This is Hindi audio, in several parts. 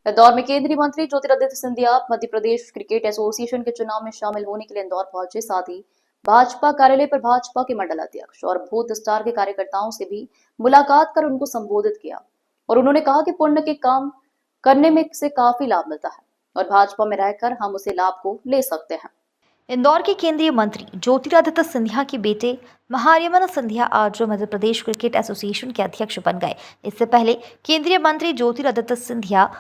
इंदौर में केंद्रीय मंत्री ज्योतिरादित्य सिंधिया मध्य प्रदेश क्रिकेट एसोसिएशन के चुनाव में शामिल होने के लिए इंदौर पहुंचे। साथ ही भाजपा कार्यालय पर भाजपा के मंडल अध्यक्ष और बूथ स्टार के कार्यकर्ताओं से भी मुलाकात कर उनको संबोधित किया और उन्होंने कहा कि पुण्य के काम करने में से काफी लाभ मिलता है और भाजपा में रहकर हम उसे लाभ को ले सकते हैं। इंदौर के केंद्रीय मंत्री ज्योतिरादित्य सिंधिया के बेटे महायमन सिंधिया आज मध्य प्रदेश क्रिकेट एसोसिएशन के अध्यक्ष बन गए। इससे पहले केंद्रीय मंत्री ज्योतिरादित्य सिंधिया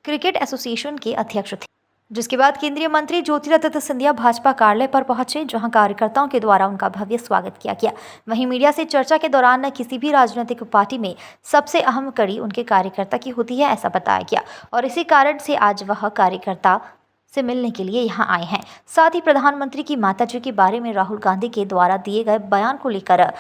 क्रिकेट एसोसिएशन के अध्यक्ष थे, जिसके बाद केंद्रीय मंत्री ज्योतिरादित्य सिंधिया भाजपा कार्यालय पर पहुंचे, जहां कार्यकर्ताओं के द्वारा उनका भव्य स्वागत किया गया। वहीं मीडिया से चर्चा के दौरान किसी भी राजनीतिक पार्टी में सबसे अहम कड़ी उनके कार्यकर्ता की होती है, ऐसा बताया गया और इसी कारण से आज वह कार्यकर्ता से मिलने के लिए यहां आए हैं। साथ ही प्रधानमंत्री की माताजी के बारे में राहुल गांधी के द्वारा दिए गए बयान को लेकर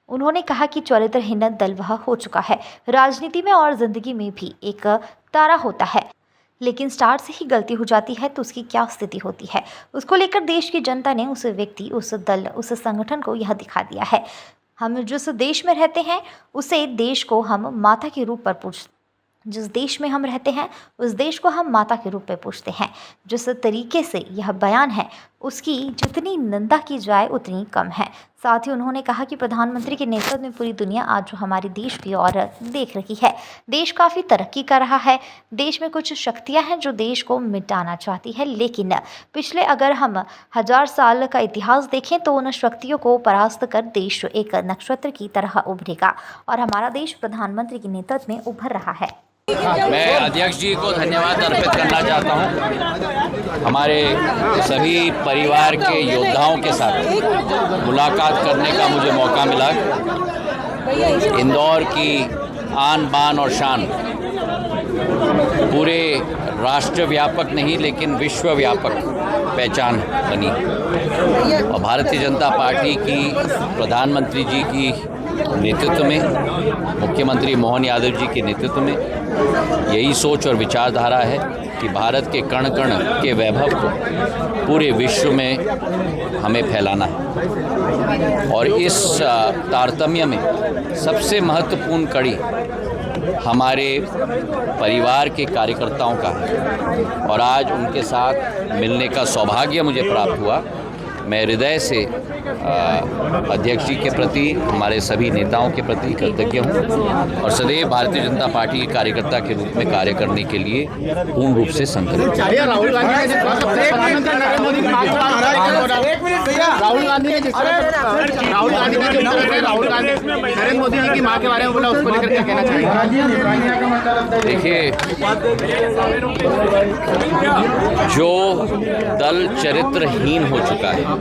उन्होंने कहा कि चरित्रहीन दल वह हो चुका है। राजनीति में और जिंदगी में भी एक तारा होता है, लेकिन स्टार से ही गलती हो जाती है तो उसकी क्या स्थिति होती है। उसको लेकर देश की जनता ने उस व्यक्ति, उस दल, उस संगठन को यह दिखा दिया है। हम जिस देश में रहते हैं उसे देश को हम माता के रूप पर पूजते, जिस देश में हम रहते हैं उस देश को हम माता के रूप में पूछते हैं। जिस तरीके से यह बयान है उसकी जितनी निंदा की जाए उतनी कम है। साथ ही उन्होंने कहा कि प्रधानमंत्री के नेतृत्व में पूरी दुनिया आज हमारे देश की ओर देख रही है। देश काफ़ी तरक्की कर रहा है। देश में कुछ शक्तियां हैं जो देश को मिटाना चाहती है, लेकिन पिछले अगर हम 1000 साल का इतिहास देखें तो उन शक्तियों को परास्त कर देश एक नक्षत्र की तरह उभरेगा और हमारा देश प्रधानमंत्री के नेतृत्व में उभर रहा है। मैं अध्यक्ष जी को धन्यवाद अर्पित करना चाहता हूं। हमारे सभी परिवार के योद्धाओं के साथ मुलाकात करने का मुझे मौका मिला। इंदौर की आन बान और शान पूरे राष्ट्र व्यापक नहीं लेकिन विश्व व्यापक पहचान बनी और भारतीय जनता पार्टी की प्रधानमंत्री जी की नेतृत्व में, मुख्यमंत्री मोहन यादव जी के नेतृत्व में यही सोच और विचारधारा है कि भारत के कण कण के वैभव को पूरे विश्व में हमें फैलाना है और इस तारतम्य में सबसे महत्वपूर्ण कड़ी हमारे परिवार के कार्यकर्ताओं का है और आज उनके साथ मिलने का सौभाग्य मुझे प्राप्त हुआ। मैं हृदय से अध्यक्ष जी के प्रति, हमारे सभी नेताओं के प्रति कृतज्ञ हूँ और सदैव भारतीय जनता पार्टी के कार्यकर्ता के रूप में कार्य करने के लिए पूर्ण रूप से संकल्पित। राहुल गांधी नरेंद्र मोदी जी की मां के बारे में बोला, उसको लेकर क्या कहना चाहिए? देखिए, जो दल चरित्रहीन हो चुका है,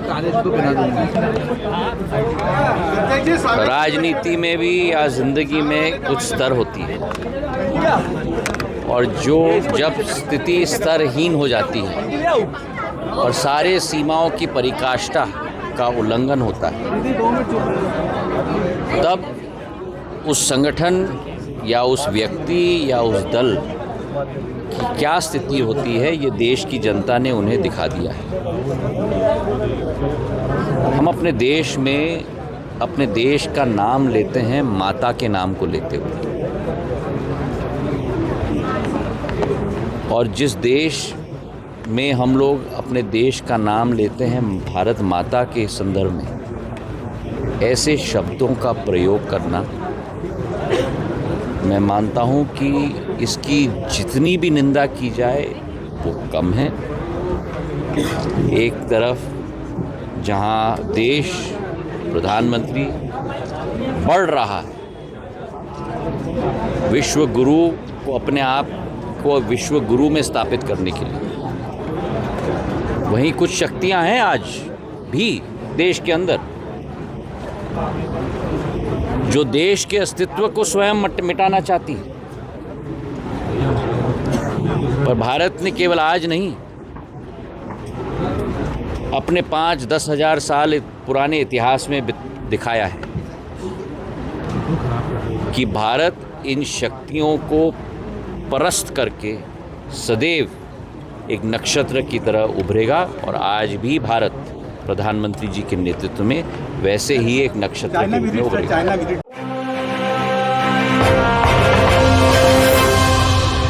राजनीति में भी या जिंदगी में कुछ स्तर होती है और जब स्थिति स्तरहीन हो जाती है और सारे सीमाओं की परिकाष्ठा का उल्लंघन होता है, तब उस संगठन या उस व्यक्ति या उस दल की क्या स्थिति होती है, ये देश की जनता ने उन्हें दिखा दिया है। हम अपने देश में अपने देश का नाम लेते हैं माता के नाम को लेते हुए, और जिस देश में हम लोग अपने देश का नाम लेते हैं भारत माता के संदर्भ में, ऐसे शब्दों का प्रयोग करना, मैं मानता हूं कि इसकी जितनी भी निंदा की जाए वो कम है। एक तरफ जहां देश, प्रधानमंत्री बढ़ रहा है विश्व गुरु को, अपने आप को विश्व गुरु में स्थापित करने के लिए, वहीं कुछ शक्तियां हैं आज भी देश के अंदर जो देश के अस्तित्व को स्वयं मिटाना चाहती है। पर भारत ने केवल आज नहीं, अपने 5-10 हजार साल पुराने इतिहास में दिखाया है कि भारत इन शक्तियों को परास्त करके सदैव एक नक्षत्र की तरह उभरेगा और आज भी भारत प्रधानमंत्री जी के नेतृत्व में वैसे ही एक नक्षत्र के रूप में उभरेगा।